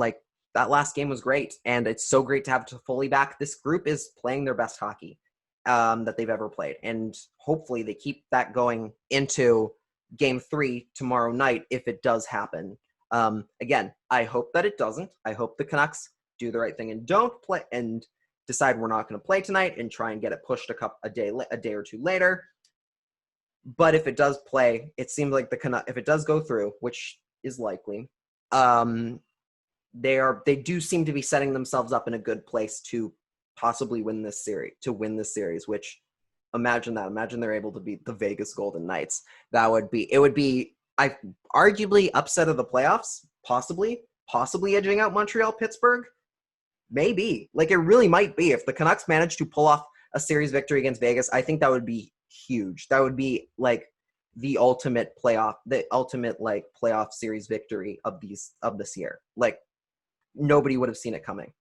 that last game was great, and it's so great to have Toffoli back. This group is playing their best hockey that they've ever played, and hopefully they keep that going into Game 3 tomorrow night if it does happen. Again, I hope that it doesn't. I hope the Canucks do the right thing and don't play and decide we're not going to play tonight and try and get it pushed a day or two later. But if it does play, it seems like if it does go through, which is likely, they do seem to be setting themselves up in a good place to possibly win this series, which imagine they're able to beat the Vegas Golden Knights. It would be arguably upset of the playoffs, possibly edging out Montreal, Pittsburgh. Maybe. It really might be. If the Canucks manage to pull off a series victory against Vegas, I think that would be huge. That would be the ultimate playoff series victory of this year. Nobody would have seen it coming.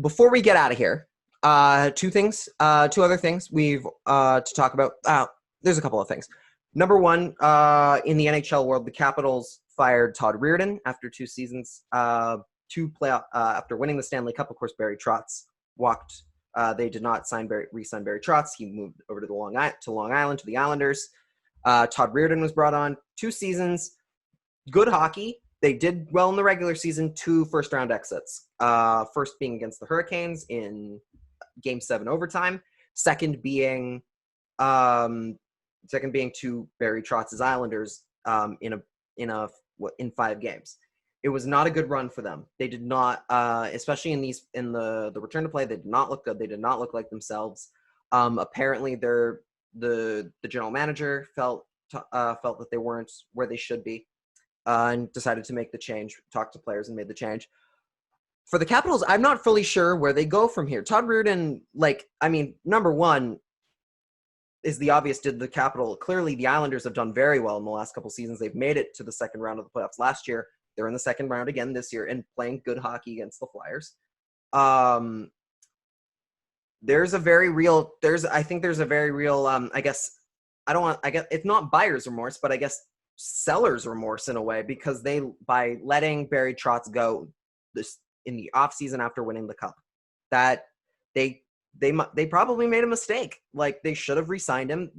Before we get out of here, two other things we've to talk about. There's a couple of things. Number one, in the NHL world, the Capitals fired Todd Reirden after 2 seasons, after winning the Stanley Cup. Of course, Barry Trotz walked They did not re-sign Barry Trotz. He moved over to Long Island to the Islanders. Todd Reirden was brought on. 2 seasons, good hockey. They did well in the regular season. 2 first-round exits. First being against the Hurricanes in Game 7 overtime. Second being to Barry Trotz's Islanders in 5 games. It was not a good run for them. They did not, especially in the return to play. They did not look good. They did not look like themselves. Apparently, the general manager felt that they weren't where they should be, and decided to make the change. Talked to players and made the change. For the Capitals, I'm not fully sure where they go from here. Todd Reirden, number one is the obvious. Did the Capital clearly the Islanders have done very well in the last couple seasons. They've made it to the second round of the playoffs last year. They're in the second round again this year and playing good hockey against the Flyers. I guess it's not buyer's remorse, but I guess seller's remorse in a way, because by letting Barry Trotz go this in the offseason after winning the cup, that they probably made a mistake. Like, they should have re-signed him.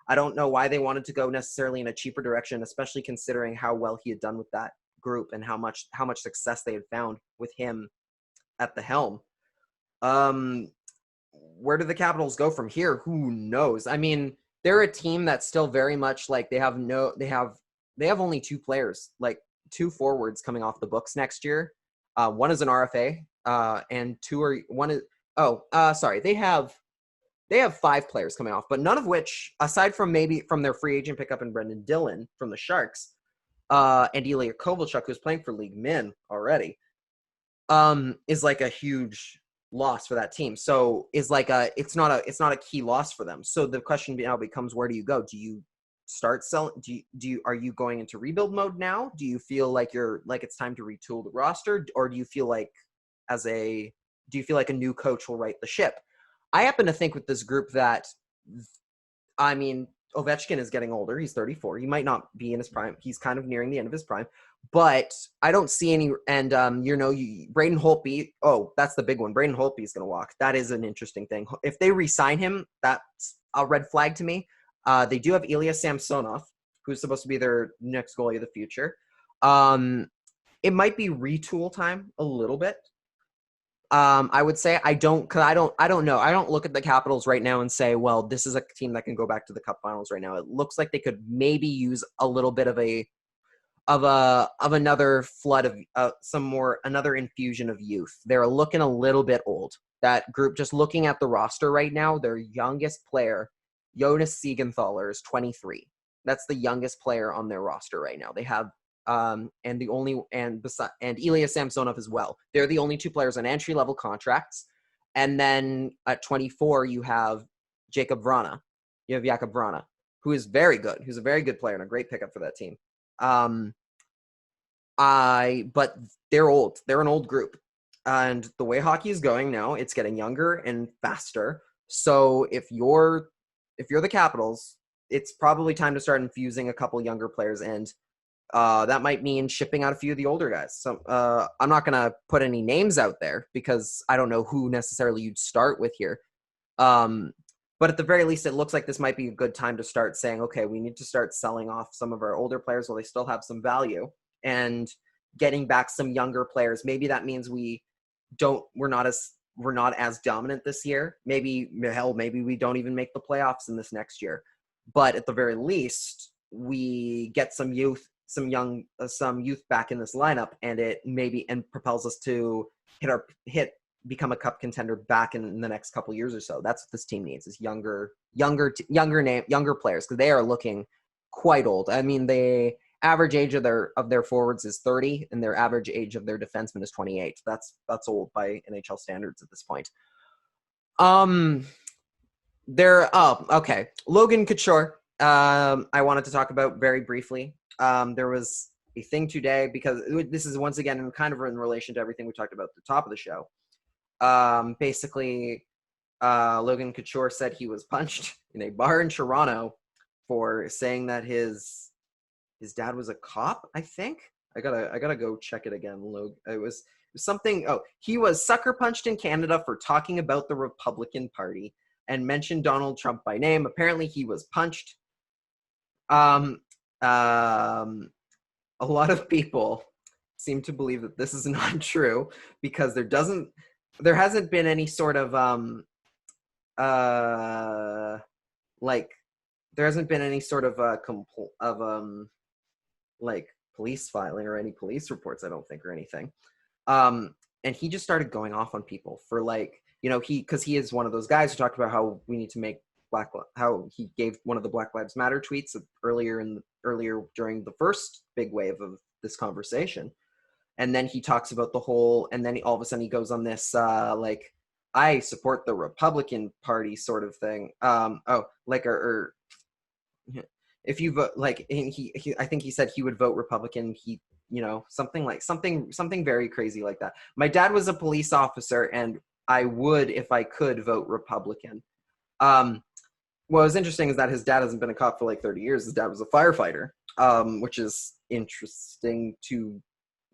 I don't know why they wanted to go necessarily in a cheaper direction, especially considering how well he had done with that group and how much success they had found with him at the helm. Where do the Capitals go from here? Who knows? I mean, they're a team that's still very much like they have only 2 players, like 2 forwards coming off the books next year. One is an RFA, and they have 5 players coming off, but none of which, aside from maybe from their free agent pickup in Brendan Dillon from the Sharks, and Ilya Kovalchuk, who's playing for League Min already, is like a huge loss for that team. So it's not a key loss for them. So the question now becomes, where do you go? Do you start selling? Are you going into rebuild mode now? Do you feel like it's time to retool the roster, or do you feel like a new coach will right the ship? I happen to think with this group that, Ovechkin is getting older. He's 34. He might not be in his prime. He's kind of nearing the end of his prime. But I don't see any – and, Braden Holtby – oh, that's the big one. Braden Holtby is going to walk. That is an interesting thing. If they re-sign him, that's a red flag to me. They do have Ilya Samsonov, who's supposed to be their next goalie of the future. It might be retool time a little bit. I would say I don't know. I don't look at the Capitals right now and say, well, this is a team that can go back to the Cup Finals right now. It looks like they could maybe use a little bit of another flood of another infusion of youth. They're looking a little bit old. That group, just looking at the roster right now, their youngest player, Jonas Siegenthaler, is 23. That's the youngest player on their roster right now. They have and Ilya Samsonov as well. They're the only 2 players on entry-level contracts. And then at 24, you have Jakub Vrana. You have Jakub Vrana, who is very good. Who's a very good player and a great pickup for that team. But they're old. They're an old group. And the way hockey is going now, it's getting younger and faster. So if you're the Capitals, it's probably time to start infusing a couple younger players, and that might mean shipping out a few of the older guys. So I'm not going to put any names out there because I don't know who necessarily you'd start with here. But at the very least, it looks like this might be a good time to start saying, okay, we need to start selling off some of our older players while they still have some value and getting back some younger players. Maybe that means we're not as dominant this year. Maybe we don't even make the playoffs in this next year. But at the very least, we get some youth back in this lineup, and it propels us to become a cup contender back in the next couple years or so. That's what this team needs, is younger players, because they are looking quite old. I mean, the average age of their forwards is 30, and their average age of their defenseman is 28. That's old by NHL standards at this point. Okay. Logan Couture, I wanted to talk about very briefly. There was a thing today, because this is once again kind of in relation to everything we talked about at the top of the show. Basically, Logan Couture said he was punched in a bar in Toronto for saying that his dad was a cop. I think I gotta go check it again. It was something. Oh, he was sucker punched in Canada for talking about the Republican Party and mentioned Donald Trump by name. Apparently, he was punched. Um, um, a lot of people seem to believe that this is not true because there hasn't been any sort of like there hasn't been any sort of like police filing or any police reports, I don't think, or anything. And he just started going off on people for like, because he is one of those guys who talked about how we need to make how he gave one of the Black Lives Matter tweets earlier during the first big wave of this conversation. And then he talks about and then all of a sudden he goes on this like, I support the Republican Party sort of thing. If you vote, like, and he I think he said he would vote Republican. He, something very crazy like that. My dad was a police officer, and I would, if I could, vote Republican. What was interesting is that his dad hasn't been a cop for like 30 years. His dad was a firefighter, which is interesting to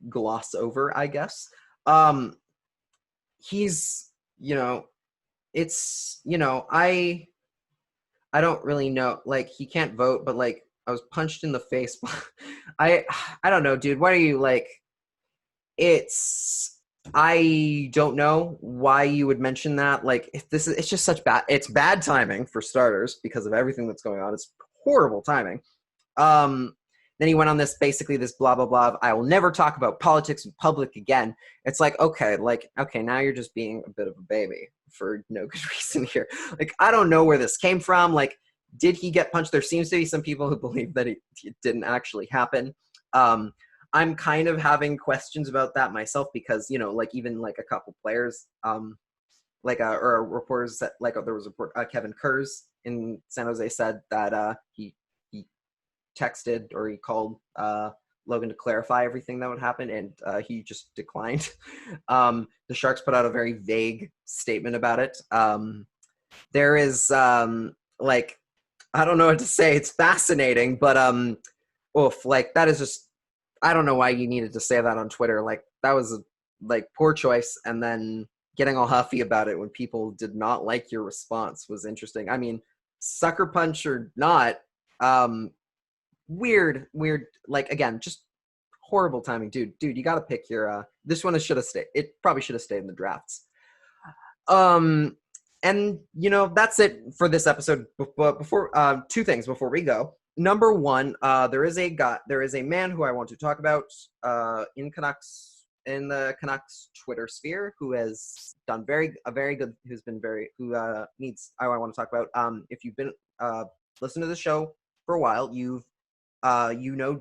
gloss over, I guess. He's, it's, I don't really know. Like, he can't vote, but like, I was punched in the face. I don't know, dude. What are you like? I don't know why you would mention that. Like, it's just it's bad timing for starters because of everything that's going on. It's horrible timing. Then he went on this blah, blah, blah. I will never talk about politics in public again. It's like, okay, now you're just being a bit of a baby for no good reason here. Like, I don't know where this came from. Like, did he get punched? There seems to be some people who believe that it didn't actually happen. I'm kind of having questions about that myself because, like, even like a couple players, or reporters that, like, there was a report, Kevin Kurz in San Jose said that he texted or he called Logan to clarify everything that would happen, and he just declined. The Sharks put out a very vague statement about it. There is like, I don't know what to say. It's fascinating, but like, that is just, I don't know why you needed to say that on Twitter. Like, that was like poor choice, and then getting all huffy about it when people did not like your response was interesting. I mean, sucker punch or not, weird, like, again, just horrible timing. Dude, you got to pick your this one should have stayed. It probably should have stayed in the drafts. And that's it for this episode. But before two things before we go. Number one, there is a man who I want to talk about in the Canucks Twitter sphere who has done I want to talk about. If you've been listening to the show for a while, you've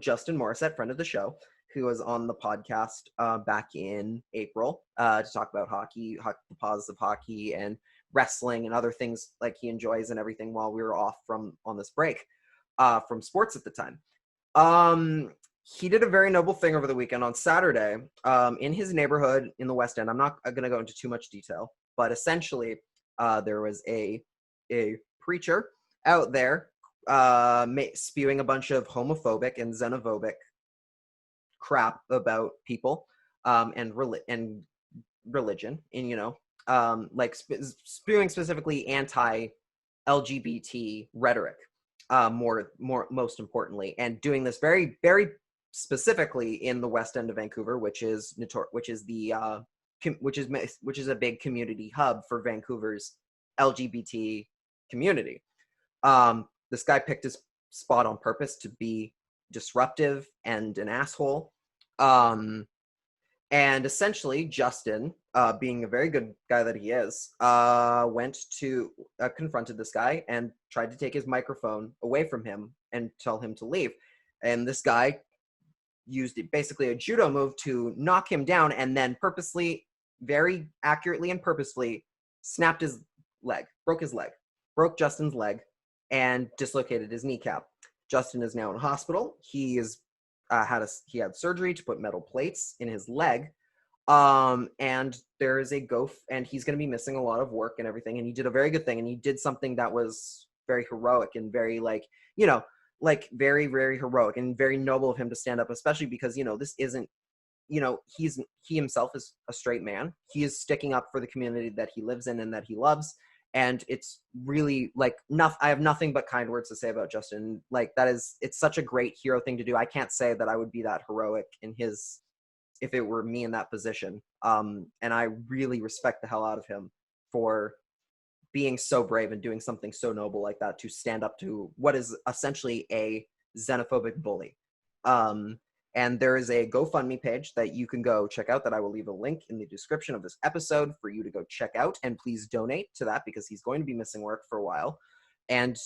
Justin Morissette, friend of the show, who was on the podcast back in April to talk about hockey, the positives of hockey and wrestling and other things like he enjoys and everything while we were off on this break from sports at the time. He did a very noble thing over the weekend on Saturday in his neighborhood in the West End. I'm not going to go into too much detail, but essentially there was a preacher out there spewing a bunch of homophobic and xenophobic crap about people and religion, and like spewing specifically anti-LGBT rhetoric, most importantly, and doing this very, very specifically in the West End of Vancouver, which is a big community hub for Vancouver's LGBT community. This guy picked his spot on purpose to be disruptive and an asshole. And essentially, Justin, being a very good guy that he is, went to confronted this guy and tried to take his microphone away from him and tell him to leave. And this guy used basically a judo move to knock him down, and then purposely, very accurately and purposefully, snapped his leg, broke Justin's leg, and dislocated his kneecap. Justin is now in hospital. He had surgery to put metal plates in his leg, and there is and he's going to be missing a lot of work and everything. And he did a very good thing, and he did something that was very heroic and very very, very heroic and very noble of him to stand up, especially because this isn't he himself is a straight man. He is sticking up for the community that he lives in and that he loves. And it's really like I have nothing but kind words to say about Justin. Like it's such a great hero thing to do. I can't say that I would be that heroic if it were me in that position. And I really respect the hell out of him for being so brave and doing something so noble like that, to stand up to what is essentially a xenophobic bully. And there is a GoFundMe page that you can go check out that I will leave a link in the description of this episode for you to go check out. And please donate to that, because he's going to be missing work for a while. And,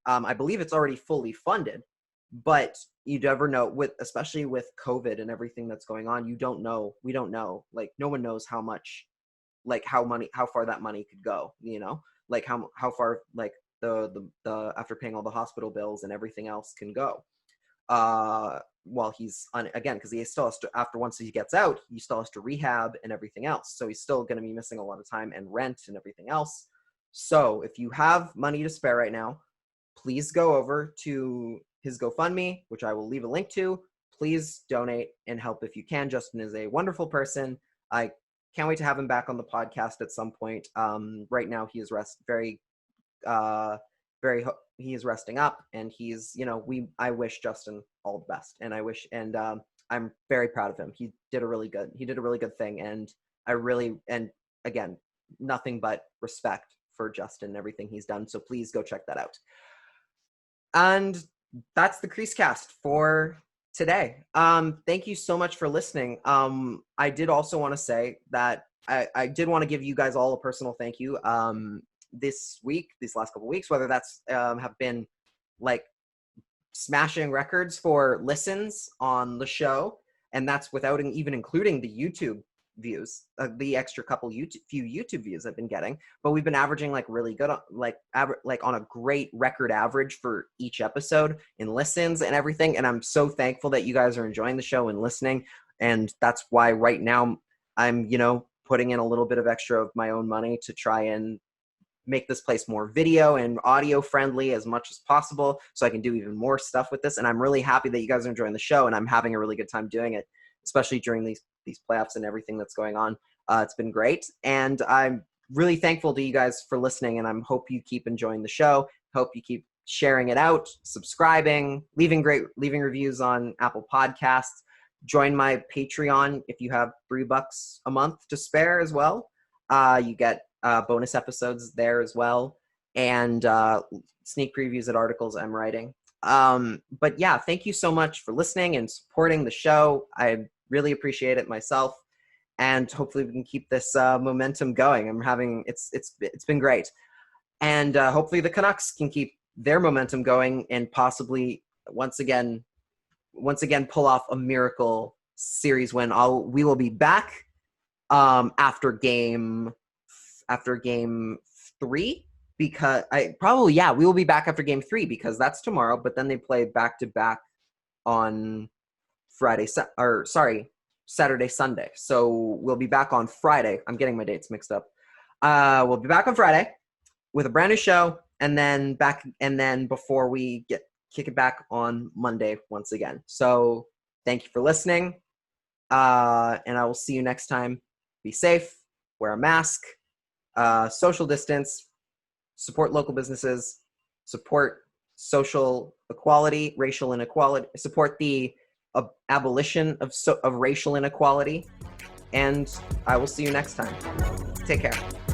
I believe it's already fully funded, but you never know, especially with COVID and everything that's going on, we don't know. Like, no one knows how much, like how far that money could go, like how far, like the after paying all the hospital bills and everything else can go. While he's again, because he still has to, once he gets out, he still has to rehab and everything else. So he's still going to be missing a lot of time and rent and everything else. So if you have money to spare right now, please go over to his GoFundMe, which I will leave a link to. Please donate and help if you can. Justin is a wonderful person. I can't wait to have him back on the podcast at some point. Right now he is he is resting up, and he's, I wish Justin all the best, and I'm very proud of him. He did a really good thing, and again, nothing but respect for Justin and everything he's done. So please go check that out. And that's the CreaseCast for today. Thank you so much for listening. I did also want to say that I did want to give you guys all a personal thank you. These last couple of weeks, whether that's have been like smashing records for listens on the show, and that's without even including the YouTube views, the extra few YouTube views I've been getting. But we've been averaging like really good, like on a great record average for each episode in listens and everything. And I'm so thankful that you guys are enjoying the show and listening. And that's why right now I'm, putting in a little bit of extra of my own money to try and make this place more video and audio friendly as much as possible, so I can do even more stuff with this. And I'm really happy that you guys are enjoying the show, and I'm having a really good time doing it, especially during these playoffs and everything that's going on. It's been great, and I'm really thankful to you guys for listening, and I hope you keep enjoying the show. Hope you keep sharing it out, subscribing, leaving reviews on Apple Podcasts. Join my Patreon if you have $3 a month to spare as well. You get bonus episodes there as well, and sneak previews at articles I'm writing. But yeah, thank you so much for listening and supporting the show. I really appreciate it myself, and hopefully we can keep this momentum going. It's been great, and hopefully the Canucks can keep their momentum going and possibly once again pull off a miracle series win. We will be back after game 3, because we will be back after game 3, because that's tomorrow, but then they play back to back on Saturday, Sunday. So we'll be back on Friday. I'm getting my dates mixed up. We'll be back on Friday with a brand new show, and then before we kick it back on Monday once again. So thank you for listening. And I will see you next time. Be safe, wear a mask, social distance, support local businesses, support social equality, racial inequality, support the abolition of racial inequality, and I will see you next time. Take care.